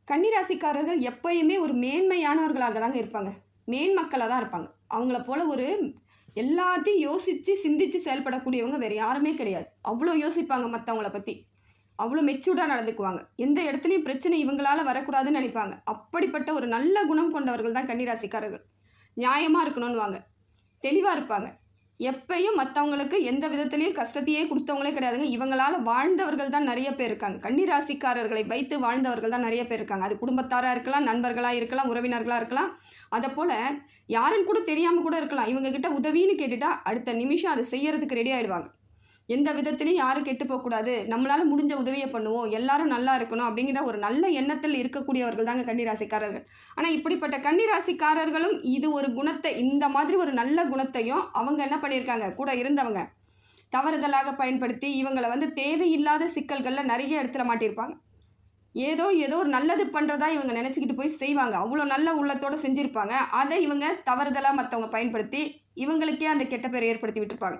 கன்னிராசிக்காரர்கள் எப்பயுமே ஒரு மேன்மையானவர்களாக தாங்க இருப்பாங்க. மேன்மக்களாக தான் இருப்பாங்க. அவங்கள போல ஒரு எல்லாத்தையும் யோசித்து சிந்தித்து செயல்படக்கூடியவங்க வேறு யாருமே கிடையாது. அவ்வளோ யோசிப்பாங்க மற்றவங்கள பற்றி. அவ்வளோ மெச்சூர்டாக நடந்துக்குவாங்க. எந்த இடத்துலையும் பிரச்சனை இவங்களால வரக்கூடாதுன்னு நினைப்பாங்க. அப்படிப்பட்ட ஒரு நல்ல குணம் கொண்டவர்கள் தான் கன்னிராசிக்காரர்கள். நியாயமாக இருக்கணும்னுவாங்க. தெளிவாக இருப்பாங்க. எப்பயும் மற்றவங்களுக்கு எந்த விதத்துலேயும் கஷ்டத்தையே கொடுத்தவங்களே கிடையாதுங்க. இவங்களால் வாழ்ந்தவர்கள் தான் நிறைய பேர் இருக்காங்க. கன்னிராசிக்காரர்களை வைத்து வாழ்ந்தவர்கள் தான் நிறைய பேர் இருக்காங்க. அது குடும்பத்தாராக இருக்கலாம், நண்பர்களாக இருக்கலாம், உறவினர்களாக இருக்கலாம். அதை போல் யாருன்னு கூட தெரியாமல் கூட இருக்கலாம். இவங்ககிட்ட உதவின்னு கேட்டுட்டா அடுத்த நிமிஷம் அதை செய்யறதுக்கு ரெடி ஆகிடுவாங்க. எந்த விதத்துலையும் யாரும் கெட்டு போகக்கூடாது, நம்மளால் முடிஞ்ச உதவியை பண்ணுவோம், எல்லாரும் நல்லா இருக்கணும் அப்படிங்கிற ஒரு நல்ல எண்ணத்தில் இருக்கக்கூடியவர்கள் தாங்க கன்னிராசிக்காரர்கள். ஆனால் இப்படிப்பட்ட கன்னிராசிக்காரர்களும் இது ஒரு குணத்தை, இந்த மாதிரி ஒரு நல்ல குணத்தையும் அவங்க என்ன பண்ணியிருக்காங்க, கூட இருந்தவங்க தவறுதலாக பயன்படுத்தி இவங்களை தேவையில்லாத சிக்கல்களில் நிறைய இடத்துல மாட்டியிருப்பாங்க. ஏதோ ஒரு நல்லது பண்ணுறதா இவங்க நினச்சிக்கிட்டு போய் செய்வாங்க. அவ்வளோ நல்ல உள்ளத்தோடு செஞ்சுருப்பாங்க. அதை இவங்க தவறுதலாக மற்றவங்க பயன்படுத்தி இவங்களுக்கே அந்த கெட்ட பேர் ஏற்படுத்தி விட்டுருப்பாங்க.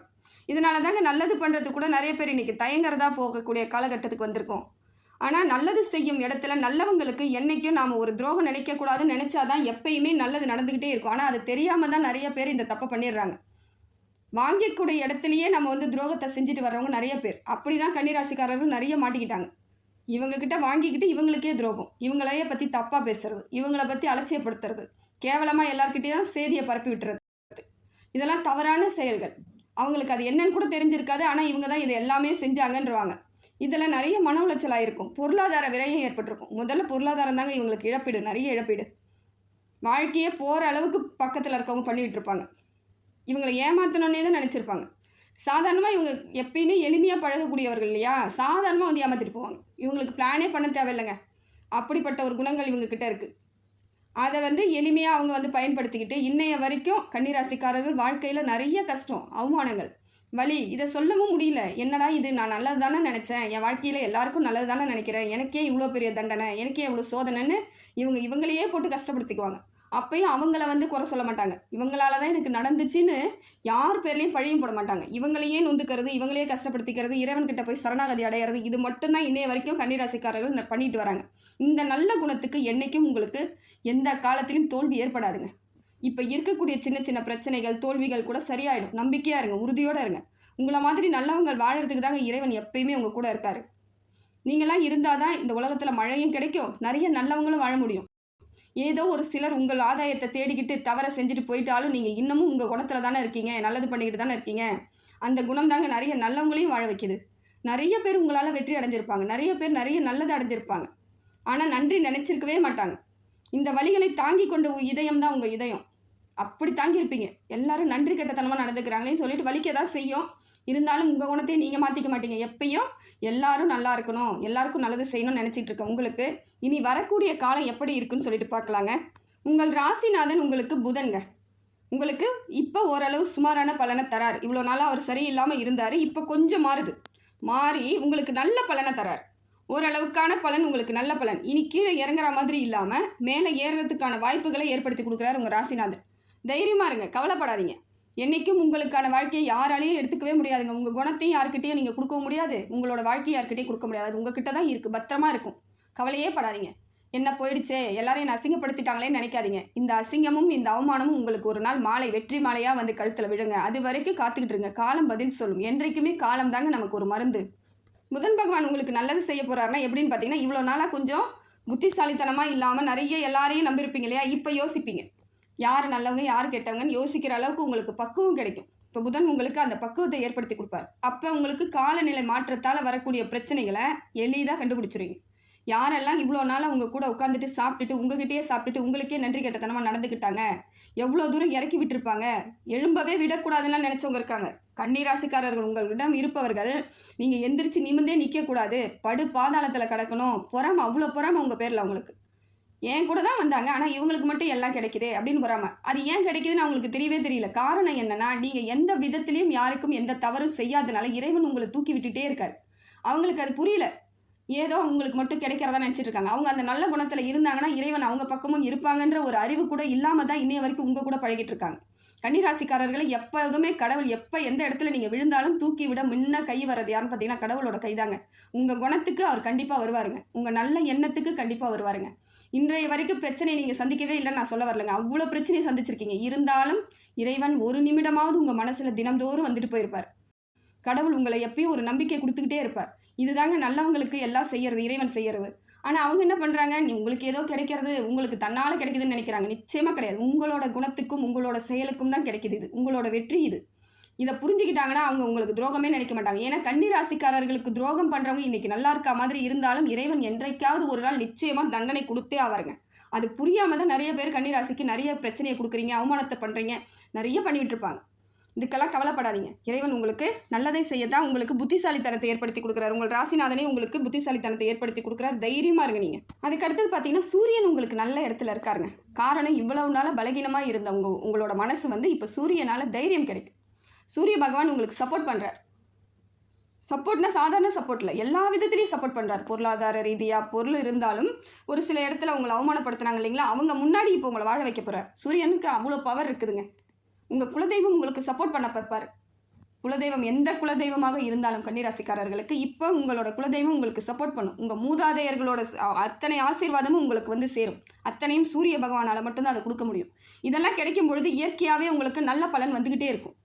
இதனால தாங்க நல்லது பண்ணுறது கூட நிறைய பேர் இன்றைக்கி தயங்குறதா போகக்கூடிய காலகட்டத்துக்கு வந்திருக்கோம். ஆனால் நல்லது செய்யும் இடத்துல நல்லவங்களுக்கு என்றைக்கும் நாம் ஒரு துரோகம் நினைக்கக்கூடாதுன்னு நினச்சாதான் எப்பயுமே நல்லது நடந்துக்கிட்டே இருக்கும். ஆனால் அது தெரியாமல் தான் நிறைய பேர் இந்த தப்பை பண்ணிடுறாங்க. வாங்கக்கூடிய இடத்துலையே நம்ம துரோகத்தை செஞ்சுட்டு வர்றவங்க நிறைய பேர். அப்படி தான் கன்னிராசிக்காரர்கள் நிறைய மாட்டிக்கிட்டாங்க. இவங்கக்கிட்ட வாங்கிக்கிட்டு இவங்களுக்கே துரோகம், இவங்களையே பற்றி தப்பாக பேசுறது, இவங்கள பற்றி அலட்சியப்படுத்துறது, கேவலமாக எல்லாருக்கிட்டேயும் செய்தியை பரப்பி விட்டுறது, இதெல்லாம் தவறான செயல்கள். அவங்களுக்கு அது என்னன்னு கூட தெரிஞ்சிருக்காது. ஆனால் இவங்க தான் இது எல்லாமே செஞ்சாங்கன்றவாங்க. இதில் நிறைய மன உளைச்சலாக இருக்கும், பொருளாதார விரயம் ஏற்பட்டிருக்கும். முதல்ல பொருளாதாரம் தாங்க இவங்களுக்கு இழப்பீடு, நிறைய இழப்பீடு. வாழ்க்கையே போகிற அளவுக்கு பக்கத்தில் இருக்கவங்க பண்ணிகிட்டு இருப்பாங்க. இவங்களை ஏமாற்றணுன்னே தான் நினச்சிருப்பாங்க. சாதாரணமாக இவங்க எப்பயுமே எளிமையாக பழகக்கூடியவர்கள் இல்லையா, சாதாரணமாக ஏமாற்றிட்டு போவாங்க. இவங்களுக்கு பிளானே பண்ண தேவையில்லைங்க. அப்படிப்பட்ட ஒரு குணங்கள் இவங்கக்கிட்ட இருக்குது. அதை எளிமையாக அவங்க பயன்படுத்திக்கிட்டு இன்னைய வரைக்கும் கன்னிராசிக்காரர்கள் வாழ்க்கையில் நிறைய கஷ்டம், அவமானங்கள், வலி, இதை சொல்லவும் முடியல. என்னடா இது, நான் நல்லது தானே நினச்சேன், என் வாழ்க்கையில் எல்லாருக்கும் நல்லது தானே நினைக்கிறேன், எனக்கே இவ்வளோ பெரிய தண்டனை, எனக்கே இவ்வளோ சோதனைன்னு இவங்களையே போட்டு கஷ்டப்படுத்திக்குவாங்க. அப்பயும் அவங்கள குறை சொல்ல மாட்டாங்க. இவங்களால தான் எனக்கு நடந்துச்சுன்னு யார் பேர்லேயும் பழியும் போட மாட்டாங்க. இவங்களையே நொந்துக்கிறது, இவங்களையே கஷ்டப்படுத்திக்கிறது, இறைவன்கிட்ட போய் சரணாகதி அடையிறது, இது மட்டும்தான் இன்னைய வரைக்கும் கன்னிராசிக்காரர்கள் பண்ணிட்டு வராங்க. இந்த நல்ல குணத்துக்கு என்றைக்கும் உங்களுக்கு எந்த காலத்திலும் தோல்வி ஏற்படாதுங்க. இப்போ இருக்கக்கூடிய சின்ன சின்ன பிரச்சனைகள், தோல்விகள் கூட சரியாயிடும். நம்பிக்கையாக இருங்க, உறுதியோடு இருங்க. உங்களை மாதிரி நல்லவங்க வாழறதுக்கு தாங்க இறைவன் எப்பயுமே உங்கள் கூட இருக்காரு. நீங்களாம் இருந்தால் தான் இந்த உலகத்தில் மழையும் கிடைக்கும், நிறைய நல்லவங்களும் வாழ முடியும். ஏதோ ஒரு சிலர் உங்கள் ஆதாயத்தை தேடிக்கிட்டு தவறை செஞ்சுட்டு போயிட்டாலும் நீங்கள் இன்னமும் உங்கள் குணத்தில் தானே இருக்கீங்க, நல்லது பண்ணிக்கிட்டு தானே இருக்கீங்க. அந்த குணம் தாங்க நிறைய நல்லவங்களையும் வாழ வைக்கிது. நிறைய பேர் உங்களால் வெற்றி அடைஞ்சிருப்பாங்க, நிறைய பேர் நிறைய நல்லது அடைஞ்சிருப்பாங்க. ஆனால் நன்றி நினச்சிருக்கவே மாட்டாங்க. இந்த வழிகளை தாங்கி கொண்ட இதயம் தான் உங்கள் இதயம். அப்படி தாங்கியிருப்பீங்க. எல்லாரும் நன்றி கெட்டத்தனமாக நடந்துக்கிறாங்களேன்னு சொல்லிட்டு வலிக்க தான் செய்யும். இருந்தாலும் உங்கள் குணத்தையும் நீங்கள் மாற்றிக்க மாட்டீங்க. எப்பயும் எல்லாரும் நல்லா இருக்கணும், எல்லாருக்கும் நல்லது செய்யணும்னு நினச்சிட்டு இருக்க உங்களுக்கு இனி வரக்கூடிய காலம் எப்படி இருக்குன்னு சொல்லிட்டு பார்க்கலாங்க. உங்கள் ராசிநாதன் உங்களுக்கு புதன்க. உங்களுக்கு இப்போ ஓரளவு சுமாரான பலனை தரார். இவ்வளோ நாளாக அவர் சரியில்லாமல் இருந்தார், இப்போ கொஞ்சம் மாறி உங்களுக்கு நல்ல பலனை தரார். ஓரளவுக்கான பலன், உங்களுக்கு நல்ல பலன். இனி கீழே இறங்குற மாதிரி இல்லாமல் மேலே ஏறுறதுக்கான வாய்ப்புகளை ஏற்படுத்தி கொடுக்குறாரு உங்கள் ராசிநாதன். தைரியமாக இருங்க, கவலைப்படாதீங்க. என்றைக்கும் உங்களுக்கான வாழ்க்கையை யாராலையும் எடுத்துக்கவே முடியாதுங்க. உங்கள் குணத்தையும் யார்கிட்டையும் நீங்கள் கொடுக்கவும் முடியாது, உங்களோட வாழ்க்கையை யார்கிட்டையும் கொடுக்க முடியாது. அது உங்ககிட்ட தான் இருக்குது, பத்திரமா இருக்கும். கவலையே படாதீங்க. என்ன போயிடுச்சே, எல்லாரையும் என்ன அசிங்கப்படுத்திட்டாங்களேன்னு நினைக்காதீங்க. இந்த அசிங்கமும் இந்த அவமானமும் உங்களுக்கு ஒரு நாள் மாலை வெற்றி மாலையாக கழுத்தில் விழுங்க. அது வரைக்கும் காத்துக்கிட்டு இருங்க. காலம் பதில் சொல்லும். என்றைக்குமே காலம் தாங்க நமக்கு ஒரு மருந்து. புதன் பகவான் உங்களுக்கு நல்லது செய்ய போகிறாருன்னா எப்படின்னு பார்த்தீங்கன்னா, இவ்வளோ நாளாக கொஞ்சம் புத்திசாலித்தனமாக இல்லாமல் நிறைய எல்லாரையும் நம்பியிருப்பீங்க இல்லையா, இப்போ யோசிப்பீங்க. யார் நல்லவங்க யார் கெட்டவங்கன்னு யோசிக்கிற அளவுக்கு உங்களுக்கு பக்குவம் கிடைக்கும். இப்போ புதன் உங்களுக்கு அந்த பக்குவத்தை ஏற்படுத்தி கொடுப்பார். அப்போ உங்களுக்கு காலநிலை மாற்றத்தால் வரக்கூடிய பிரச்சனைகளை எளிதாக கண்டுபிடிச்சிருவீங்க. யாரெல்லாம் இவ்வளோ நாளாக உங்கள் கூட உட்காந்துட்டு சாப்பிட்டுட்டு உங்ககிட்டயே சாப்பிட்டுட்டு உங்களுக்கே நன்றி கெட்டத்தனமாக நடந்துக்கிட்டாங்க, எவ்வளோ தூரம் இறக்கி விட்டுருப்பாங்க, எழும்பவே விடக்கூடாதுன்னு நினச்சவங்க இருக்காங்க. கன்னிராசிக்காரர்கள் உங்களிடம் இருப்பவர்கள் நீங்கள் எந்திரிச்சு நிமிந்தே நிற்கக்கூடாது, படு பாதாளத்தில் கிடக்கணும், பொறாமை, அவ்வளோ பொறாமை உங்கள் பேரில். அவங்களுக்கு ஏன் கூட தான் வந்தாங்க, ஆனால் இவங்களுக்கு மட்டும் எல்லாம் கிடைக்குது அப்படின்னு பொறாமல். அது ஏன் கிடைக்குதுன்னு அவங்களுக்கு தெரியவே தெரியல. காரணம் என்னென்னா, நீங்கள் எந்த விதத்துலேயும் யாருக்கும் எந்த தவறும் செய்யாதனால இறைவன் உங்களை தூக்கி விட்டுட்டே இருக்கார். அவங்களுக்கு அது புரியல. ஏதோ அவங்களுக்கு மட்டும் கிடைக்கிறதா நினச்சிட்டு இருக்காங்க. அவங்க அந்த நல்ல குணத்தில் இருந்தாங்கன்னா இறைவன் அவங்க பக்கமும் இருப்பாங்கன்ற ஒரு அறிவு கூட இல்லாமல் தான் இன்னைய வரைக்கும் உங்கள் கூட பழகிட்டு இருக்காங்க. கன்னிராசிக்காரர்களை எப்போதுமே கடவுள் எந்த இடத்துல நீங்கள் விழுந்தாலும் தூக்கி விட முன்ன கை வர்றது யாருன்னு பார்த்தீங்கன்னா கடவுளோட கைதாங்க. உங்கள் குணத்துக்கு அவர் கண்டிப்பாக வருவாருங்க. உங்கள் நல்ல எண்ணத்துக்கு கண்டிப்பாக வருவாருங்க. இன்றைய வரைக்கும் பிரச்சனையை நீங்கள் சந்திக்கவே இல்லைன்னு நான் சொல்ல வரலைங்க. அவ்வளோ பிரச்சனையை சந்திச்சிருக்கீங்க. இருந்தாலும் இறைவன் ஒரு நிமிடமாவது உங்கள் மனசில் தினம்தோறும் வந்துட்டு போயிருப்பார். கடவுள் உங்களை எப்பயும் ஒரு நம்பிக்கை கொடுத்துக்கிட்டே இருப்பார். இதுதாங்க நல்லவங்களுக்கு எல்லாம் செய்கிறது, இறைவன் செய்கிறது. ஆனால் அவங்க என்ன பண்ணுறாங்க, உங்களுக்கு ஏதோ கிடைக்கிறது, உங்களுக்கு தன்னால் கிடைக்குதுன்னு நினைக்கிறாங்க. நிச்சயமாக கிடையாது. உங்களோட குணத்துக்கும் உங்களோட செயலுக்கும் தான் கிடைக்குது. இது உங்களோட வெற்றி. இதை புரிஞ்சுக்கிட்டாங்கன்னா அவங்க உங்களுக்கு துரோகமே நினைக்க மாட்டாங்க. ஏன்னா கன்னிராசிக்காரர்களுக்கு துரோகம் பண்ணுறவங்க இன்றைக்கி நல்லா இருக்கா மாதிரி இருந்தாலும் இறைவன் என்றைக்காவது ஒரு நாள் நிச்சயமாக தண்டனை கொடுத்தே ஆவாருங்க. அது புரியாமல் தான் நிறைய பேர் கன்னிராசிக்கு நிறைய பிரச்சனையை கொடுக்குறீங்க, அவமானத்தை பண்ணுறீங்க, நிறைய பண்ணிவிட்டு இருப்பாங்க. இதுக்கெல்லாம் கவலைப்படாதீங்க. இறைவன் உங்களுக்கு நல்லதை செய்ய தான் உங்களுக்கு புத்திசாலித்தனத்தை ஏற்படுத்தி கொடுக்குறாரு. உங்கள் ராசிநாதனே உங்களுக்கு புத்திசாலித்தனத்தை ஏற்படுத்தி கொடுக்குறாரு. தைரியமாக இருங்க நீங்கள். அதுக்கு அடுத்தது பார்த்தீங்கன்னா சூரியன் உங்களுக்கு நல்ல இடத்துல இருக்காருங்க. காரணம் இவ்வளவு நாள் பலகீனமாக இருந்த உங்களோட மனசு வந்து இப்போ சூரியனால் தைரியம் கிடைக்கும். சூரிய பகவான் உங்களுக்கு சப்போர்ட் பண்ணுறார். சப்போர்ட்னா சாதாரண சப்போர்ட் இல்லை, எல்லா விதத்துலேயும் சப்போர்ட் பண்ணுறார். பொருளாதார ரீதியாக பொருள் இருந்தாலும் ஒரு சில இடத்துல உங்களை அவமானப்படுத்துனாங்க இல்லைங்களா, அவங்க முன்னாடி இப்போ உங்களை வாழ வைக்க போகிறார். சூரியனுக்கு அவ்வளோ பவர் இருக்குதுங்க. உங்கள் குலதெய்வம் உங்களுக்கு சப்போர்ட் பண்ண பார்ப்பார். குலதெய்வம் எந்த குலதெய்வமாக இருந்தாலும் கன்னிராசிக்காரர்களுக்கு இப்போ உங்களோட குலதெய்வம் உங்களுக்கு சப்போர்ட் பண்ணும். உங்கள் மூதாதையர்களோட அத்தனை ஆசீர்வாதமும் உங்களுக்கு வந்து சேரும். அத்தனையும் சூரிய பகவானால் மட்டும்தான் அதை கொடுக்க முடியும். இதெல்லாம் கிடைக்கும் பொழுது இயற்கையாகவே உங்களுக்கு நல்ல பலன் வந்துக்கிட்டே இருக்கும்.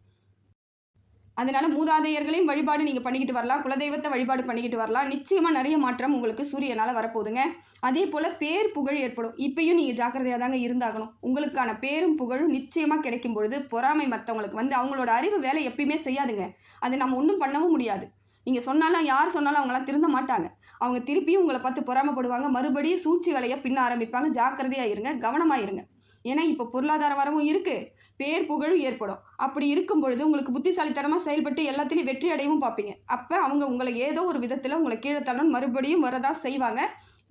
அதனால் மூதாதையர்களையும் வழிபாடு நீங்கள் பண்ணிக்கிட்டு வரலாம், குலதெய்வத்தை வழிபாடு பண்ணிக்கிட்டு வரலாம். நிச்சயமாக நிறைய மாற்றம் உங்களுக்கு சூரியனால் வரப்போகுதுங்க. அதே போல் பேர் புகழ் ஏற்படும். இப்பயும் நீங்கள் ஜாக்கிரதையாக தாங்க இருந்தாகணும். உங்களுக்கான பேரும் புகழும் நிச்சயமாக கிடைக்கும் பொழுது பொறாமை மற்றவங்களுக்கு வந்து அவங்களோட அறிவு வேலை எப்பயுமே செய்யாதுங்க. அது நம்ம ஒன்றும் பண்ணவும் முடியாது. நீங்கள் சொன்னாலும் யார் சொன்னாலும் அவங்களாம் திருந்த மாட்டாங்க. அவங்க திருப்பியும் உங்களை பார்த்து பொறாமப்படுவாங்க. மறுபடியும் சூழ்ச்சி வேலையை பின்ன ஆரம்பிப்பாங்க. ஜாக்கிரதையாக இருங்க, கவனமாக இருங்க. ஏன்னா இப்போ பொருளாதார வரவும் இருக்குது, பேர் புகழும் ஏற்படும். அப்படி இருக்கும் பொழுது உங்களுக்கு புத்திசாலித்தனமாக செயல்பட்டு எல்லாத்துலேயும் வெற்றி அடையவும் பார்ப்பீங்க. அப்போ அவங்க உங்களை ஏதோ ஒரு விதத்தில் உங்களை கீழே தள்ளணும் மறுபடியும் வரதான் செய்வாங்க.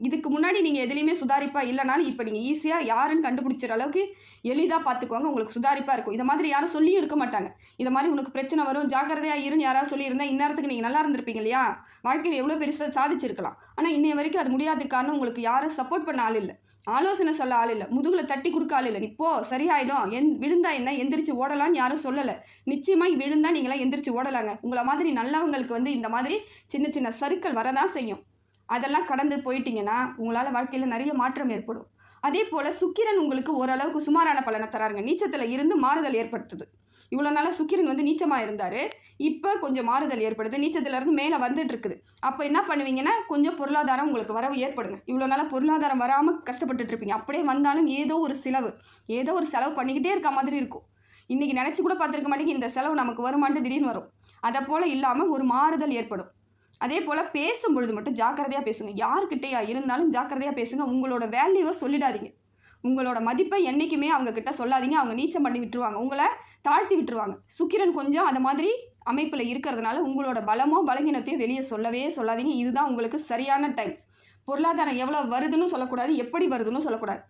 இதுக்கு முன்னாடி நீங்கள் எதுலேயுமே சுதாரிப்பாக இல்லைனாலும் இப்போ நீங்கள் ஈஸியாக யாருன்னு கண்டுபிடிச்சிற அளவுக்கு எளிதாக பார்த்துக்குவாங்க. உங்களுக்கு சுதாரிப்பாக இருக்கும். இதை மாதிரி யாரும் சொல்லியும் இருக்க மாட்டாங்க. இதை மாதிரி உனக்கு பிரச்சனை வரும், ஜாக்கிரதையாக இருன்னு யாராவது சொல்லியிருந்தால் இந்நேரத்துக்கு நீங்கள் நல்லா இருந்திருப்பீங்க இல்லையா? வாழ்க்கையில் எவ்வளோ பெருசாக சாதிச்சிருக்கலாம். ஆனால் இன்னைய வரைக்கும் அது முடியாத காரணம் உங்களுக்கு யாரும் சப்போர்ட் பண்ண ஆள் இல்லை, ஆலோசனை சொல்ல ஆள் இல்லை, முதுகில் தட்டி கொடுக்க ஆள் இல்லை. இப்போ சரியாயிடும், விழுந்தா என்ன எந்திரிச்சு ஓடலான்னு யாரும் சொல்லலை. நிச்சயமாக விழுந்தா நீங்களாம் எந்திரிச்சு ஓடலாங்க. உங்களை மாதிரி நல்லவங்களுக்கு வந்து இந்த மாதிரி சின்ன சின்ன சறுக்கல் வரதான் செய்யும். அதெல்லாம் கடந்து போயிட்டீங்கன்னா உங்களால் வாழ்க்கையில் நிறைய மாற்றம் ஏற்படும். அதே போல் சுக்கிரன் உங்களுக்கு ஓரளவுக்கு சுமாரான பலனை தராருங்க. நீச்சத்தில் இருந்து மாறுதல் ஏற்படுத்துது. இவ்வளோ நாளாக சுக்கிரன் வந்து நீச்சமாக இருந்தார், இப்போ கொஞ்சம் மாறுதல் ஏற்படுது. நீச்சத்துலேருந்து மேலே வந்துட்டு இருக்குது. அப்போ என்ன பண்ணுவீங்கன்னா கொஞ்சம் பொருளாதாரம் உங்களுக்கு வரவு ஏற்படுங்க. இவ்வளோ நாளாக பொருளாதாரம் வராமல் கஷ்டப்பட்டுட்டு இருப்பீங்க. அப்படியே வந்தாலும் ஏதோ ஒரு செலவு பண்ணிக்கிட்டே இருக்க மாதிரி இருக்கும். இன்றைக்கி நினச்சி கூட பார்த்துருக்க மாட்டேங்க இந்த செலவு நமக்கு வருமானு திடீர்னு வரும். அதை போல் இல்லாமல் ஒரு மாறுதல் ஏற்படும். அதே போல் பேசும்பொழுது மட்டும் ஜாக்கிரதையாக பேசுங்க. யார்கிட்டையா இருந்தாலும் ஜாக்கிரதையாக பேசுங்க. உங்களோட வேல்யூவை சொல்லிடாதீங்க. உங்களோட மதிப்பை என்றைக்குமே அவங்கக்கிட்ட சொல்லாதீங்க. அவங்க நீச்சம் பண்ணி விட்டுருவாங்க, உங்களை தாழ்த்தி விட்டுருவாங்க. சுக்கிரன் கொஞ்சம் அந்த மாதிரி அமைப்பில் இருக்கிறதுனால உங்களோட பலமோ பலகீனத்தையும் வெளியே சொல்லவே சொல்லாதீங்க. இதுதான் உங்களுக்கு சரியான டைம். பொருளாதாரம் எவ்வளோ வருதுன்னு சொல்லக்கூடாது, எப்படி வருதுன்னு சொல்லக்கூடாது.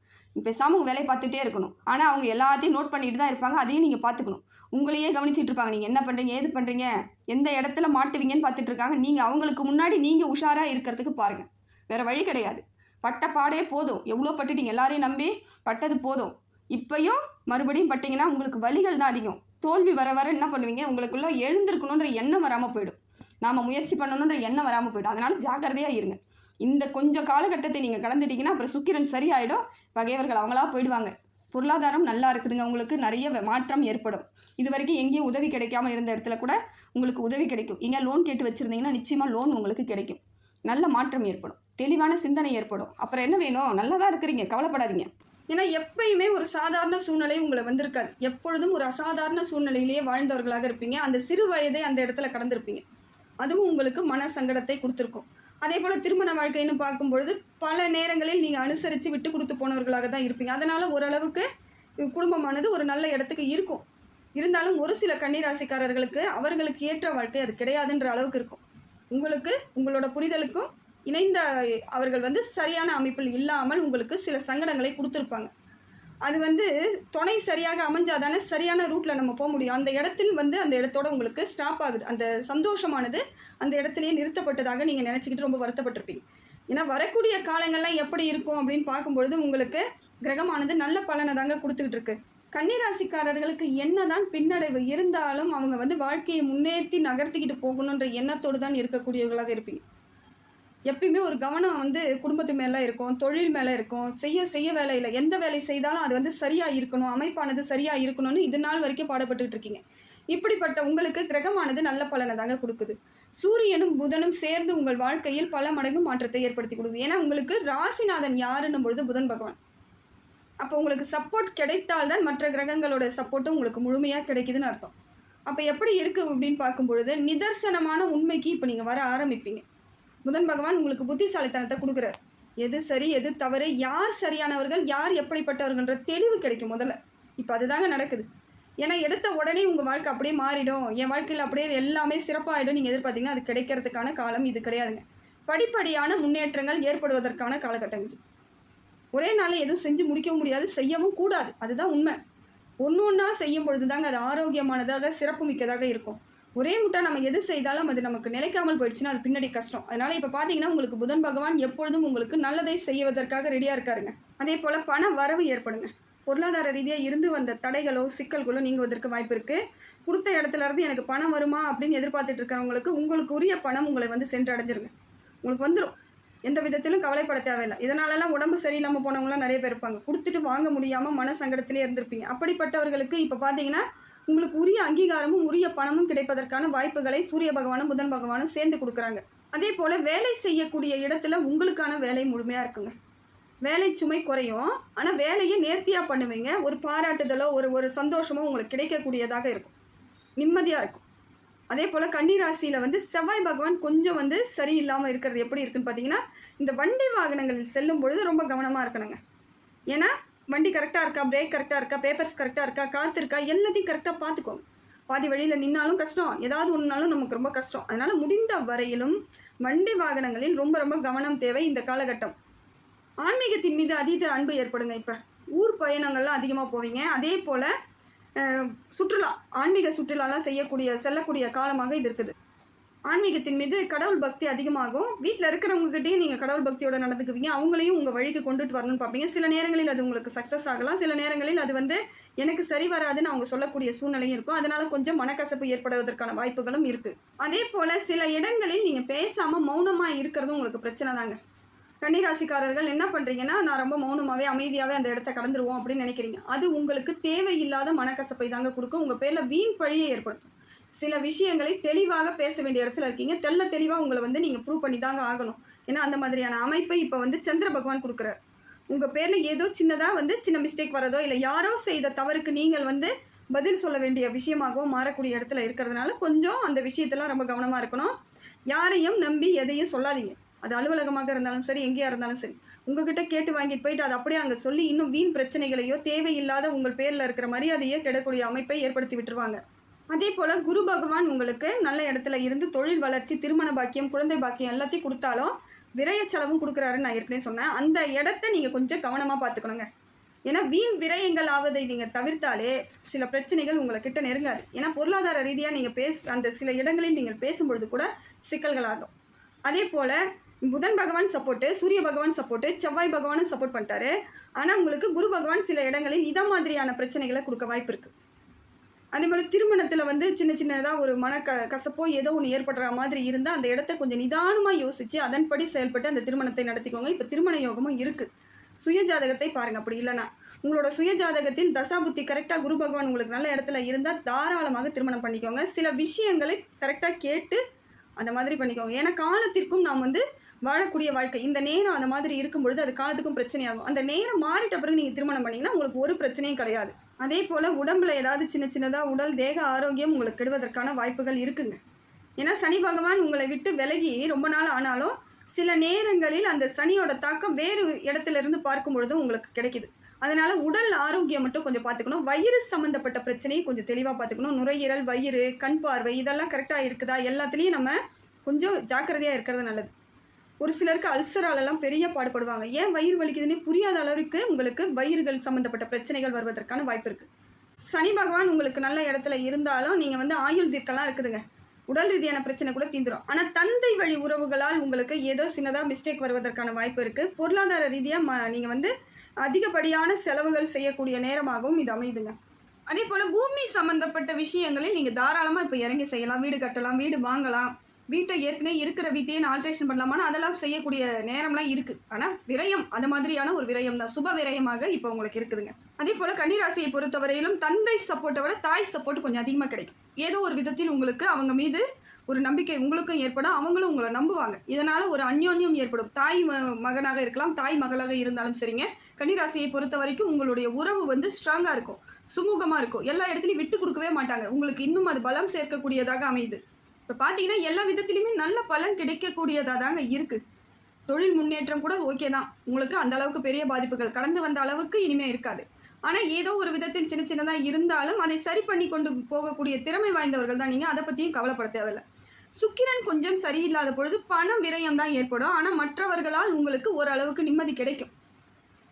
பேசாமல் உங்கள் வேலையை பார்த்துட்டே இருக்கணும். ஆனால் அவங்க எல்லாத்தையும் நோட் பண்ணிட்டு தான் இருப்பாங்க. அதையும் நீங்கள் பார்த்துக்கணும். உங்களையே கவனிச்சிட்டு இருப்பாங்க. நீங்கள் என்ன பண்ணுறீங்க, ஏது பண்ணுறீங்க, எந்த இடத்துல மாட்டுவீங்கன்னு பார்த்துட்டு இருக்காங்க. நீங்கள் அவங்களுக்கு முன்னாடி நீங்கள் உஷாராக இருக்கிறதுக்கு பாருங்கள். வேறு வழி கிடையாது. பட்ட பாடே போதும். எவ்வளோ பட்டுட்டீங்க, எல்லாரையும் நம்பி பட்டது போதும். இப்போயும் மறுபடியும் பட்டிங்கன்னா உங்களுக்கு வலிகள் தான் அதிகம். தோல்வி வர வர என்ன பண்ணுவீங்க, உங்களுக்குள்ளே எழுந்திருக்கணுன்ற எண்ணம் வராமல் போயிடும். நாம் முயற்சி பண்ணணுன்ற எண்ணம் வராமல் போயிடும். அதனால் ஜாக்கிரதையாக இருங்க. இந்த கொஞ்சம் காலகட்டத்தை நீங்கள் கடந்துட்டிங்கன்னா அப்புறம் சுக்கிரன் சரியாயிடும். பகைவர்கள் அவங்களா போயிடுவாங்க. பொருளாதாரம் நல்லா இருக்குதுங்க. உங்களுக்கு நிறைய மாற்றம் ஏற்படும். இது வரைக்கும் எங்கேயும் உதவி கிடைக்காம இருந்த இடத்துல கூட உங்களுக்கு உதவி கிடைக்கும். எங்கே லோன் கேட்டு வச்சுருந்தீங்கன்னா நிச்சயமாக லோன் உங்களுக்கு கிடைக்கும். நல்ல மாற்றம் ஏற்படும். தெளிவான சிந்தனை ஏற்படும். அப்புறம் என்ன வேணும், நல்லா தான் இருக்கிறீங்க, கவலைப்படாதீங்க. ஏன்னா எப்பயுமே ஒரு சாதாரண சூழ்நிலை உங்களை வந்திருக்காது. எப்பொழுதும் ஒரு அசாதாரண சூழ்நிலையிலேயே வாழ்ந்தவர்களாக இருப்பீங்க. அந்த சிறு வயதை அந்த இடத்துல கடந்திருப்பீங்க. அதுவும் உங்களுக்கு மன சங்கடத்தை கொடுத்துருக்கும். அதே போல் திருமண வாழ்க்கைன்னு பார்க்கும்பொழுது பல நேரங்களில் நீங்கள் அனுசரித்து விட்டு கொடுத்து போனவர்களாக தான் இருப்பீங்க. அதனால் ஓரளவுக்கு குடும்பமானது ஒரு நல்ல இடத்துக்கு இருக்கும். இருந்தாலும் ஒரு சில கன்னிராசிக்காரர்களுக்கு அவர்களுக்கு ஏற்ற வாழ்க்கை அது கிடையாதுன்ற அளவுக்கு இருக்கும். உங்களுக்கு உங்களோட புரிதலுக்கும் இணைந்த அவர்கள் வந்து சரியான அமைப்பில் இல்லாமல் உங்களுக்கு சில சங்கடங்களை கொடுத்துருப்பாங்க. அது வந்து துணை சரியாக அமைஞ்சாதானே சரியான ரூட்டில் நம்ம போக முடியும். அந்த இடத்தில் வந்து அந்த இடத்தோட உங்களுக்கு ஸ்டாப் ஆகுது. அந்த சந்தோஷமானது அந்த இடத்துலையே நிறுத்தப்பட்டதாக நீங்கள் நினச்சிக்கிட்டு ரொம்ப வருத்தப்பட்டிருப்பீங்க. ஏன்னா வரக்கூடிய காலங்கள்லாம் எப்படி இருக்கும் அப்படின்னு பார்க்கும்பொழுது உங்களுக்கு கிரகமானது நல்ல பலனை தாங்க கொடுத்துக்கிட்டு இருக்கு. கன்னிராசிக்காரர்களுக்கு என்னதான் பின்னடைவு இருந்தாலும் அவங்க வந்து வாழ்க்கையை முன்னேற்றி நகர்த்திக்கிட்டு போகணுன்ற எண்ணத்தோடு தான் இருக்கக்கூடியவர்களாக இருப்பீங்க. எப்பயுமே ஒரு கவனம் வந்து குடும்பத்து மேலே இருக்கும், தொழில் மேலே இருக்கும், செய்ய வேலையில் எந்த வேலை செய்தாலும் அது வந்து சரியாக இருக்கணும், அமைப்பானது சரியாக இருக்கணும்னு இது நாள் வரைக்கும் பாடுபட்டுக்கிட்டு இருக்கீங்க. இப்படிப்பட்ட உங்களுக்கு கிரகமானது நல்ல பலனை தாங்க கொடுக்குது. சூரியனும் புதனும் சேர்ந்து உங்கள் வாழ்க்கையில் பல மடங்கு மாற்றத்தை ஏற்படுத்தி கொடுக்குது. ஏன்னா உங்களுக்கு ராசிநாதன் யாருன்னும் பொழுது புதன் பகவான். அப்போ உங்களுக்கு சப்போர்ட் கிடைத்தால்தான் மற்ற கிரகங்களோட சப்போர்ட்டும் உங்களுக்கு முழுமையாக கிடைக்குதுன்னு அர்த்தம். அப்போ எப்படி இருக்குது அப்படின்னு பார்க்கும்பொழுது நிதர்சனமான உண்மைக்கு இப்போ நீங்கள் வர ஆரம்பிப்பீங்க. புதன் பகவான் உங்களுக்கு புத்திசாலித்தனத்தை கொடுக்குறார். எது சரி எது தவறு, யார் சரியானவர்கள் யார் எப்படிப்பட்டவர்கள்ன்ற தெளிவு கிடைக்கும் முதல்ல. இப்போ அதுதாங்க நடக்குது. ஏன்னா எடுத்த உடனே உங்கள் வாழ்க்கை அப்படியே மாறிடும், என் வாழ்க்கையில் அப்படியே எல்லாமே சிறப்பாகிடும் நீங்கள் எதிர்பார்த்தீங்கன்னா அது கிடைக்கிறதுக்கான காலம் இது கிடையாதுங்க. படிப்படியான முன்னேற்றங்கள் ஏற்படுவதற்கான காலகட்டம் இது. ஒரே நாளில் எதுவும் செஞ்சு முடிக்கவும் முடியாது, செய்யவும் கூடாது. அதுதான் உண்மை. ஒன்று ஒன்றா செய்யும் பொழுது தாங்க அது ஆரோக்கியமானதாக சிறப்பு மிக்கதாக இருக்கும். ஒரே முட்டா நம்ம எது செய்தாலும் அது நமக்கு நிலைக்காமல் போயிடுச்சுன்னா அது பின்னாடி கஷ்டம். அதனால் இப்போ பார்த்தீங்கன்னா உங்களுக்கு புதன் பகவான் எப்பொழுதும் உங்களுக்கு நல்லதை செய்வதற்காக ரெடியாக இருக்காருங்க. அதே போல் பண வரவு ஏற்படுங்க. பொருளாதார ரீதியாக இருந்து வந்த தடைகளோ சிக்கல்களோ நீங்குவதற்கு வாய்ப்பு இருக்குது. கொடுத்த இடத்துல இருந்து எனக்கு பணம் வருமா அப்படின்னு எதிர்பார்த்துட்டு இருக்கிறவங்களுக்கு உங்களுக்கு உரிய பணம் உங்களை வந்து சென்றடைஞ்சிருங்க. உங்களுக்கு வந்துடும். எந்த விதத்திலும் கவலைப்பட தேவையில்லை. இதனாலலாம் உடம்பு சரியில்லாமல் போனவங்களாம் நிறைய பேர் இருப்பாங்க. கொடுத்துட்டு வாங்க முடியாமல் மன சங்கடத்திலே இருந்திருப்பீங்க. அப்படிப்பட்டவர்களுக்கு இப்போ பார்த்தீங்கன்னா உங்களுக்கு உரிய அங்கீகாரமும் உரிய பணமும் கிடைப்பதற்கான வாய்ப்புகளை சூரிய பகவானும் புதன் பகவானும் சேர்ந்து கொடுக்குறாங்க. அதே போல் வேலை செய்யக்கூடிய இடத்துல உங்களுக்கான வேலை முழுமையாக இருக்குங்க. வேலை சுமை குறையும், ஆனால் வேலையை நேர்த்தியாக பண்ணுவீங்க. ஒரு பாராட்டுதலோ ஒரு சந்தோஷமோ உங்களுக்கு கிடைக்கக்கூடியதாக இருக்கும், நிம்மதியாக இருக்கும். அதே போல் கன்னிராசியில் வந்து செவ்வாய் பகவான் கொஞ்சம் வந்து சரியில்லாமல் இருக்கிறது எப்படி இருக்குன்னு பார்த்தீங்கன்னா, இந்த வண்டி வாகனங்களில் செல்லும் பொழுது ரொம்ப கவனமாக இருக்கணுங்க. ஏன்னா வண்டி கரெக்டாக இருக்கா, பிரேக் கரெக்டாக இருக்கா, பேப்பர்ஸ் கரெக்டாக இருக்கா, காற்று இருக்கா, எல்லாத்தையும் கரெக்டாக பார்த்துக்கோங்க. பாதி வழியில் நின்னாலும் கஷ்டம், ஏதாவது ஒன்றுனாலும் நமக்கு ரொம்ப கஷ்டம். அதனால் முடிந்த வரையிலும் வண்டி வாகனங்களில் ரொம்ப ரொம்ப கவனம் தேவை இந்த காலகட்டம். ஆன்மீகத்தின் மீது அதீத அன்பு ஏற்படுங்க. இப்போ ஊர் பயணங்கள்லாம் அதிகமாக போவீங்க. அதே போல் சுற்றுலா, ஆன்மீக சுற்றுலாலாம் செல்லக்கூடிய காலமாக இது இருக்குது. ஆன்மீகத்தின் மீது கடவுள் பக்தி அதிகமாகும். வீட்டில் இருக்கிறவங்ககிட்டையும் நீங்கள் கடவுள் பக்தியோடு நடந்துக்குவீங்க. அவங்களையும் உங்கள் வழிக்கு கொண்டுட்டு வரணும்னு பார்ப்பீங்க. சில நேரங்களில் அது உங்களுக்கு சக்ஸஸ் ஆகலாம், சில நேரங்களில் அது வந்து எனக்கு சரி வராதுன்னு அவங்க சொல்லக்கூடிய சூழ்நிலையும் இருக்கும். அதனால் கொஞ்சம் மனக்கசப்பு ஏற்படுவதற்கான வாய்ப்புகளும் இருக்குது. அதே போல் சில இடங்களில் நீங்கள் பேசாமல் மௌனமாக இருக்கிறதும் உங்களுக்கு பிரச்சனை தாங்க. கன்னிராசிக்காரர்கள் என்ன பண்ணுறீங்கன்னா, நான் ரொம்ப மௌனமாகவே அமைதியாகவே அந்த இடத்த கடந்துருவோம் அப்படின்னு நினைக்கிறீங்க. அது உங்களுக்கு தேவையில்லாத மனக்கசப்பை தாங்க கொடுக்கும். உங்கள் பேரில் வீண் பழியை ஏற்படுத்தும். சில விஷயங்களை தெளிவாக பேச வேண்டிய இடத்துல இருக்கீங்க. தெளிவாக உங்களை வந்து நீங்கள் ப்ரூவ் பண்ணி தாங்க ஆகணும். ஏன்னா அந்த மாதிரியான அமைப்பை இப்போ வந்து சந்திர பகவான் கொடுக்குறாரு. உங்கள் பேரில் ஏதோ சின்னதாக வந்து சின்ன மிஸ்டேக் வரதோ இல்லை யாரோ செய்த தவறுக்கு நீங்கள் வந்து பதில் சொல்ல வேண்டிய விஷயமாகவும் மாறக்கூடிய இடத்துல இருக்கிறதுனால கொஞ்சம் அந்த விஷயத்தெல்லாம் ரொம்ப கவனமாக இருக்கணும். யாரையும் நம்பி எதையும் சொல்லாதீங்க. அது அலுவலகமாக இருந்தாலும் சரி, எங்கேயா இருந்தாலும் சரி, உங்ககிட்ட கேட்டு வாங்கிட்டு போயிட்டு அதை அப்படியே அங்கே சொல்லி இன்னும் வீண் பிரச்சனைகளையோ தேவையில்லாத உங்கள் பேரில் இருக்கிற மரியாதையோ கெடக்கூடிய அமைப்பை ஏற்படுத்தி விட்டுருவாங்க. அதே போல் குரு பகவான் உங்களுக்கு நல்ல இடத்துல இருந்து தொழில் வளர்ச்சி, திருமண பாக்கியம், குழந்தை பாக்கியம் எல்லாத்தையும் கொடுத்தாலும் விரய செலவும் கொடுக்குறாருன்னு நான் ஏற்கனவே சொன்னேன். அந்த இடத்த நீங்கள் கொஞ்சம் கவனமாக பார்த்துக்கணுங்க. ஏன்னா வீண் விரயங்கள் ஆவதை நீங்கள் தவிர்த்தாலே சில பிரச்சனைகள் உங்களை கிட்ட நெருங்காது. ஏன்னா பொருளாதார ரீதியாக நீங்கள் அந்த சில இடங்களில் நீங்கள் பேசும்பொழுது கூட சிக்கல்கள் ஆகும். அதே போல் புதன் பகவான் சப்போர்ட்டு, சூரிய பகவான் சப்போர்ட்டு, செவ்வாய் பகவானும் சப்போர்ட் பண்ணிட்டாரு. ஆனால் உங்களுக்கு குரு பகவான் சில இடங்களில் இதை மாதிரியான பிரச்சனைகளை கொடுக்க வாய்ப்பு இருக்குது. அதே போல் திருமணத்தில் வந்து சின்னதாக ஒரு கசப்போ ஏதோ ஒன்று ஏற்படுற மாதிரி இருந்தால் அந்த இடத்த கொஞ்சம் நிதானமாக யோசித்து அதன்படி செயல்பட்டு அந்த திருமணத்தை நடத்திக்கோங்க. இப்போ திருமண யோகமும் இருக்குது. சுய ஜாதகத்தை பாருங்கள். அப்படி இல்லைனா உங்களோட சுய ஜாதகத்தில் தசாபுத்தி கரெக்டாக குரு பகவான் உங்களுக்கு நல்ல இடத்துல இருந்தால் தாராளமாக திருமணம் பண்ணிக்கோங்க. சில விஷயங்களை கரெக்டாக கேட்டு அந்த மாதிரி பண்ணிக்கோங்க. ஏன்னா காலத்திற்கும் நாம் வந்து வாழக்கூடிய வாழ்க்கை இந்த நேரம் அந்த மாதிரி இருக்கும் பொழுது அது காலத்துக்கும் பிரச்சனையாகும். அந்த நேரம் மாறிட்ட பிறகு நீங்கள் திருமணம் பண்ணிங்கன்னா உங்களுக்கு ஒரு பிரச்சனையும் கிடையாது. அதே போல் உடம்புல ஏதாவது சின்னதாக உடல் தேக ஆரோக்கியம் உங்களுக்கு கெடுவதற்கான வாய்ப்புகள் இருக்குங்க. ஏன்னா சனி பகவான் உங்களை விட்டு விலகி ரொம்ப நாள் ஆனாலும் சில நேரங்களில் அந்த சனியோட தாக்கம் வேறு இடத்துல இருந்து பார்க்கும் பொழுதும் உங்களுக்கு கிடைக்குது. அதனால் உடல் ஆரோக்கியம் மட்டும் கொஞ்சம் பார்த்துக்கணும். வயிறு சம்மந்தப்பட்ட பிரச்சனையை கொஞ்சம் தெளிவாக பார்த்துக்கணும். நுரையீரல், வயிறு, கண் பார்வை இதெல்லாம் கரெக்டாக இருக்குதா, எல்லாத்துலேயும் நம்ம கொஞ்சம் ஜாக்கிரதையாக இருக்கிறது நல்லது. ஒரு சிலருக்கு அல்சராலெல்லாம் பெரிய பாடுபடுவாங்க. ஏன் வயிறு வலிக்குதுன்னே புரியாத அளவுக்கு உங்களுக்கு வயிறுகள் சம்மந்தப்பட்ட பிரச்சனைகள் வருவதற்கான வாய்ப்பு இருக்குது. சனி பகவான் உங்களுக்கு நல்ல இடத்துல இருந்தாலும் நீங்கள் வந்து ஆயுள் தீர்க்கலாம் இருக்குதுங்க. உடல் ரீதியான பிரச்சனை கூட தீந்துடும். ஆனால் தந்தை வழி உறவுகளால் உங்களுக்கு ஏதோ சின்னதாக மிஸ்டேக் வருவதற்கான வாய்ப்பு இருக்குது. பொருளாதார ரீதியாக நீங்கள் வந்து அதிகப்படியான செலவுகள் செய்யக்கூடிய நேரமாகவும் இது அமைதுங்க. அதே போல் பூமி சம்மந்தப்பட்ட விஷயங்களில் நீங்கள் தாராளமாக இப்போ இறங்கி செய்யலாம். வீடு கட்டலாம், வீடு வாங்கலாம், வீட்டை ஏற்கனவே இருக்கிற வீட்டையே ஆல்ட்ரேஷன் பண்ணலாமான்னு அதெல்லாம் செய்யக்கூடிய நேரம்லாம் இருக்குது. ஆனால் விரயம் அது மாதிரியான ஒரு விரயம் தான், சுப விரயமாக இப்போ உங்களுக்கு இருக்குதுங்க. அதே போல் கன்னிராசியை பொறுத்தவரையிலும் தந்தை சப்போர்ட்டை விட தாய் சப்போர்ட் கொஞ்சம் அதிகமாக கிடைக்கும். ஏதோ ஒரு விதத்தில் உங்களுக்கு அவங்க மீது ஒரு நம்பிக்கை உங்களுக்கும் ஏற்படும், அவங்களும் உங்களை நம்புவாங்க. இதனால் ஒரு அந்யோன்யம் ஏற்படும். தாய் மகனாக இருக்கலாம், தாய் மகளாக இருந்தாலும் சரிங்க. கன்னிராசியை பொறுத்த வரைக்கும் உங்களுடைய உறவு வந்து ஸ்ட்ராங்காக இருக்கும், சுமூகமாக இருக்கும். எல்லா இடத்துலையும் விட்டு கொடுக்கவே மாட்டாங்க. உங்களுக்கு இன்னும் அது பலம் சேர்க்கக்கூடியதாக அமையுது. இப்போ பார்த்தீங்கன்னா எல்லா விதத்துலையுமே நல்ல பலன் கிடைக்கக்கூடியதாக தாங்க இருக்குது. தொழில் முன்னேற்றம் கூட ஓகே தான், உங்களுக்கு அந்த அளவுக்கு பெரிய பாதிப்புகள் கடந்து வந்த அளவுக்கு இனிமேல் இருக்காது. ஆனால் ஏதோ ஒரு விதத்தில் சின்ன சின்னதாக இருந்தாலும் அதை சரி பண்ணி கொண்டு போகக்கூடிய திறமை வாய்ந்தவர்கள் தான் நீங்கள். அதை பற்றியும் கவலைப்பட தேவையில்லை. சுக்கிரன் கொஞ்சம் சரியில்லாத பொழுது பண விரயம் தான் ஏற்படும். ஆனால் மற்றவர்களால் உங்களுக்கு ஓரளவுக்கு நிம்மதி கிடைக்கும்.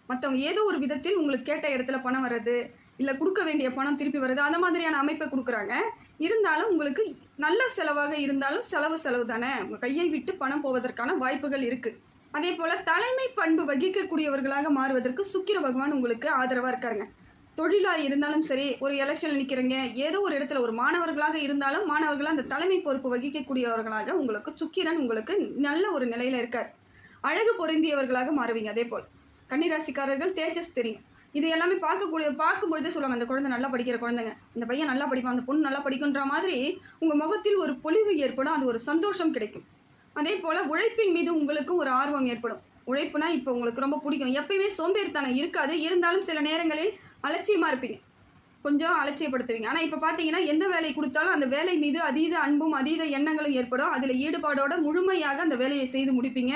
மற்றவங்க ஏதோ ஒரு விதத்தில் உங்களுக்கு கேட்ட இடத்துல பணம் வர்றது, இல்லை கொடுக்க வேண்டிய பணம் திருப்பி வர்றது, அந்த மாதிரியான அமைப்பை கொடுக்குறாங்க. இருந்தாலும் உங்களுக்கு நல்ல செலவாக இருந்தாலும் செலவு தானே, உங்கள் கையை விட்டு பணம் போவதற்கான வாய்ப்புகள் இருக்குது. அதே போல் தலைமை பண்பு வகிக்கக்கூடியவர்களாக மாறுவதற்கு சுக்கிர பகவான் உங்களுக்கு ஆதரவாக இருக்காருங்க. தொழிலாக இருந்தாலும் சரி, ஒரு எலெக்ஷனில் நிற்கிறீங்க, ஏதோ ஒரு இடத்துல ஒரு மாணவர்களாக இருந்தாலும் மாணவர்களாக அந்த தலைமை பொறுப்பு வகிக்கக்கூடியவர்களாக உங்களுக்கு சுக்கிரன் உங்களுக்கு நல்ல ஒரு நிலையில் இருக்கார். அழகு பொருந்தியவர்களாக மாறுவீங்க. அதே போல் கன்னிராசிக்காரர்கள் தேஜஸ் தெரியும். இது எல்லாமே பார்க்கும்பொழுதே சொல்லுவாங்க, அந்த குழந்தை நல்லா படிக்கிற குழந்தைங்க, இந்த பையன் நல்லா படிப்பான், அந்த பொண்ணு நல்லா படிக்குன்ற மாதிரி உங்கள் முகத்தில் ஒரு பொலிவு ஏற்படும், அது ஒரு சந்தோஷம் கிடைக்கும். அதே போல் உழைப்பின் மீது உங்களுக்கும் ஒரு ஆர்வம் ஏற்படும். உழைப்புனா இப்போ உங்களுக்கு ரொம்ப பிடிக்கும். எப்பயுமே சோம்பேறித்தனம் இருக்காது, இருந்தாலும் சில நேரங்களில் அலட்சியமாக இருப்பீங்க, கொஞ்சம் அலட்சியப்படுத்துவீங்க. ஆனால் இப்போ பார்த்தீங்கன்னா எந்த வேலை கொடுத்தாலும் அந்த வேலை மீது அதீத அன்பும் அதீத எண்ணங்களும் ஏற்படும். அதில் ஈடுபாடோட முழுமையாக அந்த வேலையை செய்து முடிப்பீங்க.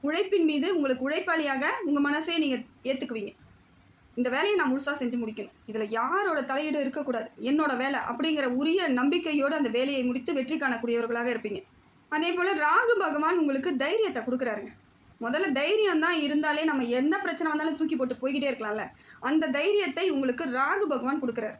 உழைப்பின் மீது உங்களுக்கு உழைப்பாளியாக உங்கள் மனசே நீங்கள் ஏற்றுக்குவீங்க. இந்த வேலையை நான் முழுசாக செஞ்சு முடிக்கணும், இதில் யாரோட தலையீடு இருக்கக்கூடாது, என்னோட வேலை அப்படிங்கிற உரிய நம்பிக்கையோடு அந்த வேலையை முடித்து வெற்றி காணக்கூடியவர்களாக இருப்பீங்க. அதே போல் ராகு பகவான் உங்களுக்கு தைரியத்தை கொடுக்குறாருங்க. முதல்ல தைரியம் தான் இருந்தாலே நம்ம எந்த பிரச்சனை வந்தாலும் தூக்கி போட்டு போய்கிட்டே இருக்கலாம்ல, அந்த தைரியத்தை உங்களுக்கு ராகு பகவான் கொடுக்குறாரு.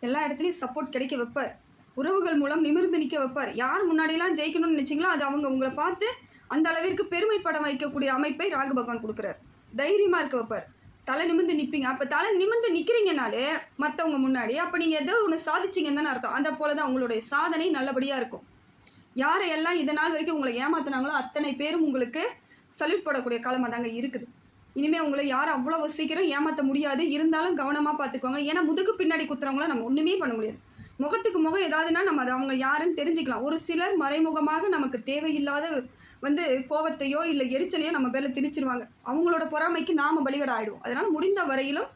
எல்லா இடத்துலையும் சப்போர்ட் கிடைக்க வைப்பார், உறவுகள் மூலம் நிமிர்ந்து நிற்க வைப்பார். யார் முன்னாடியெல்லாம் ஜெயிக்கணும்னு நினச்சிங்களோ அது அவங்க உங்களை பார்த்து அந்த அளவிற்கு பெருமைப்பட வைக்கக்கூடிய அமைப்பை ராகு பகவான் கொடுக்குறாரு. தைரியமாக இருக்க வைப்பார், தலை நிமிர்ந்து நிற்பீங்க. அப்போ தலை நிமிர்ந்து நிற்கிறீங்கனாலே மற்றவங்க முன்னாடி அப்போ நீங்கள் ஏதோ ஒன்று சாதிச்சிங்கன்னு தானே அர்த்தம். அந்த போல தான் உங்களுடைய சாதனை நல்லபடியாக இருக்கும். யாரையெல்லாம் இதனால் வரைக்கும் உங்களை ஏமாத்தினாங்களோ அத்தனை பேரும் உங்களுக்கு சல்யூட் போடக்கூடிய காலமாக தாங்க இருக்குது. இனிமேல் உங்களை யாரும் அவ்வளோ சீக்கிரம் ஏமாற்ற முடியாது. இருந்தாலும் கவனமாக பார்த்துக்கோங்க. ஏன்னா முதுகு பின்னாடி குத்துறவங்கள நம்ம ஒன்றுமே பண்ண முடியாது. முகத்துக்கு முகம் ஏதாவதுன்னா நம்ம அதை அவங்க யாருன்னு தெரிஞ்சுக்கலாம். ஒரு சிலர் மறைமுகமாக நமக்கு தேவையில்லாத கோபத்தையோ இல்லை எரிச்சலையோ நம்ம பேரில் திணிச்சிருவாங்க. அவங்களோட பொறாமைக்கு நாம் பலிகடை ஆகிடுவோம். அதனால் முடிந்த வரையிலும்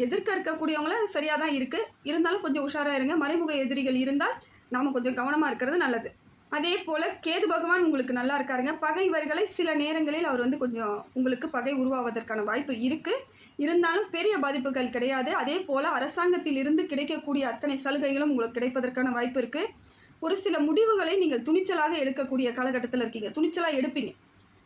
எதிர்க்க இருக்கக்கூடியவங்கள சரியாக தான் இருக்குது, இருந்தாலும் கொஞ்சம் உஷாராக இருங்க. மறைமுக எதிரிகள் இருந்தால் நாம் கொஞ்சம் கவனமாக இருக்கிறது நல்லது. அதே போல் கேது பகவான் உங்களுக்கு நல்லா இருக்காருங்க. பகைவர்களை சில நேரங்களில் அவர் கொஞ்சம் உங்களுக்கு பகை உருவாவதற்கான வாய்ப்பு இருக்குது. இருந்தாலும் பெரிய பாதிப்புகள் கிடையாது. அதே போல் அரசாங்கத்தில் இருந்து கிடைக்கக்கூடிய அத்தனை சலுகைகளும் உங்களுக்கு கிடைப்பதற்கான வாய்ப்பு இருக்குது. ஒரு சில முடிவுகளை நீங்கள் துணிச்சலாக எடுக்கக்கூடிய காலகட்டத்தில் இருக்கீங்க. துணிச்சலாக எடுப்பீங்க,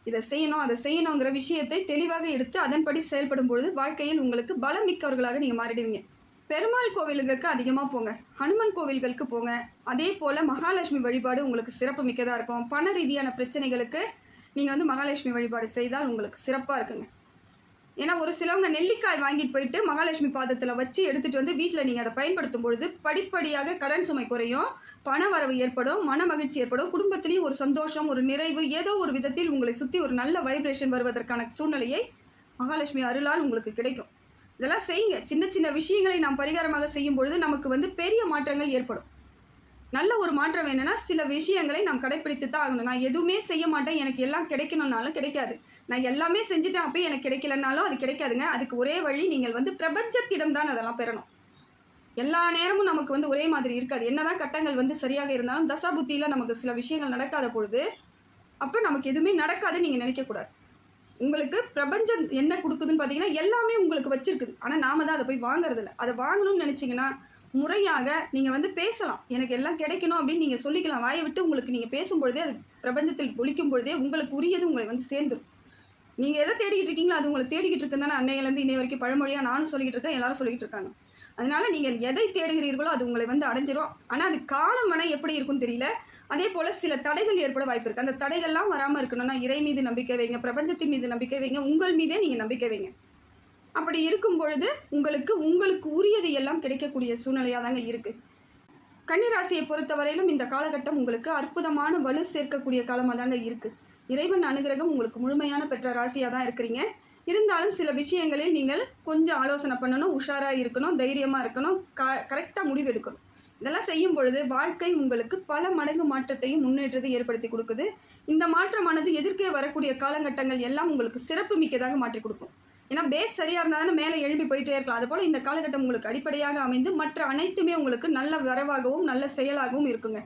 இதை செய்யணும் அதை செய்யணுங்கிற விஷயத்தை தெளிவாக எடுத்து அதன்படி செயல்படும் பொழுது வாழ்க்கையில் உங்களுக்கு பலம் மிக்கவர்களாக நீங்கள் மாறிடுவீங்க. பெருமாள் கோவில்களுக்கு அதிகமாக போங்க, ஹனுமன் கோவில்களுக்கு போங்க. அதே போல் மகாலட்சுமி வழிபாடு உங்களுக்கு சிறப்பு மிக்கதாக இருக்கும். பண ரீதியான பிரச்சனைகளுக்கு நீங்கள் மகாலட்சுமி வழிபாடு செய்தால் உங்களுக்கு சிறப்பாக இருக்குங்க. ஏன்னா ஒரு சிலவங்க நெல்லிக்காய் வாங்கிட்டு போயிட்டு மகாலட்சுமி பாதத்தில் வச்சு எடுத்துகிட்டு வீட்டில் நீங்கள் அதை பயன்படுத்தும் பொழுது படிப்படியாக கடன் சுமை குறையும், பண வரவு ஏற்படும், மன மகிழ்ச்சி ஏற்படும், குடும்பத்திலையும் ஒரு சந்தோஷம், ஒரு நிறைவு, ஏதோ ஒரு விதத்தில் உங்களை சுற்றி ஒரு நல்ல வைப்ரேஷன் வருவதற்கான சூழ்நிலையை மகாலட்சுமி அருளால் உங்களுக்கு கிடைக்கும். இதெல்லாம் செய்யுங்க. சின்ன சின்ன விஷயங்களை நாம் பரிகாரமாக செய்யும் பொழுது நமக்கு பெரிய மாற்றங்கள் ஏற்படும். நல்ல ஒரு மாற்றம் வேணும்னா சில விஷயங்களை நாம் கடைப்பிடித்து தான் ஆகணும். நான் எதுவுமே செய்ய மாட்டேன், எனக்கு எல்லாம் கிடைக்கணும்னாலும் கிடைக்காது. நான் எல்லாமே செஞ்சுட்டேன் அப்போ எனக்கு கிடைக்கலனாலும் அது கிடைக்காதுங்க. அதுக்கு ஒரே வழி, நீங்கள் பிரபஞ்சத்திடம் தான் அதெல்லாம் பெறணும். எல்லா நேரமும் நமக்கு ஒரே மாதிரி இருக்காது. என்னதான் கட்டங்கள் சரியாக இருந்தாலும் தசாபுத்தியில் நமக்கு சில விஷயங்கள் நடக்காத பொழுது அப்போ நமக்கு எதுவுமே நடக்காதுன்னு நீங்கள் நினைக்கக்கூடாது. உங்களுக்கு பிரபஞ்சம் என்ன கொடுக்குதுன்னு பார்த்தீங்கன்னா எல்லாமே உங்களுக்கு வச்சுருக்குது. ஆனால் நாம் தான் அதை போய் வாங்குறதில்ல. அதை வாங்கணும்னு நினச்சிங்கன்னா முறையாக நீங்கள் பேசலாம். எனக்கு எல்லாம் கிடைக்கணும் அப்படின்னு நீங்கள் சொல்லிக்கலாம். வாயை விட்டு உங்களுக்கு நீங்கள் பேசும்பொழுதே அது பிரபஞ்சத்தில் ஒழிக்கும் பொழுதே உங்களுக்கு உரியது உங்களை சேர்ந்துடும். நீங்கள் எதை தேடிக்கிட்டு இருக்கீங்களோ அது உங்களை தேடிக்கிட்டு இருக்குன்னு தானே அன்னையிலேருந்து இன்னை வரைக்கும் பழமொழியாக நானும் சொல்லிக்கிட்டு இருக்கேன், எல்லாரும் சொல்லிக்கிட்டு இருக்காங்க. அதனால் நீங்கள் எதை தேடுகிறீர்களோ அது உங்களை அடைஞ்சிரும். ஆனால் அது காலம் வேணால் எப்படி இருக்குன்னு தெரியல. அதே போல் சில தடைகள் ஏற்பட வாய்ப்பு இருக்குது. அந்த தடைகள்லாம் வராமல் இருக்கணும்னா இறை மீது நம்பிக்கை வைங்க, பிரபஞ்சத்தின் மீது நம்பிக்கை வைங்க, உங்கள் மீதே நீங்கள் நம்பிக்கை வைங்க. அப்படி இருக்கும் பொழுது உங்களுக்கு உரியது எல்லாம் கிடைக்கக்கூடிய சூழ்நிலையாக தாங்க இருக்குது. கன்னிராசியை பொறுத்தவரையிலும் இந்த காலகட்டம் உங்களுக்கு அற்புதமான வலு சேர்க்கக்கூடிய காலமாக தாங்க இருக்குது. இறைவன் அனுகிரகம் உங்களுக்கு முழுமையான பெற்ற ராசியாக தான் இருக்கிறீங்க. இருந்தாலும் சில விஷயங்களில் நீங்கள் கொஞ்சம் ஆலோசனை பண்ணணும், உஷாராக இருக்கணும், தைரியமாக இருக்கணும், கரெக்டாக முடிவு எடுக்கணும். இதெல்லாம் செய்யும் பொழுது வாழ்க்கை உங்களுக்கு பல மடங்கு மாற்றத்தையும் முன்னேற்றத்தையும் ஏற்படுத்தி கொடுக்குது. இந்த மாற்றமானது எதிர்க்கே வரக்கூடிய காலகட்டங்கள் எல்லாம் உங்களுக்கு சிறப்பு மிக்கதாக மாற்றி கொடுக்கும். ஏன்னா பேஸ் சரியாக இருந்தால் தானே மேலே எழுப்பி போயிட்டே இருக்கலாம். அதுபோல் இந்த காலகட்டம் உங்களுக்கு அடிப்படையாக அமைந்து மற்ற அனைத்துமே உங்களுக்கு நல்ல வரவாகவும் நல்ல செயலாகவும் இருக்குங்க.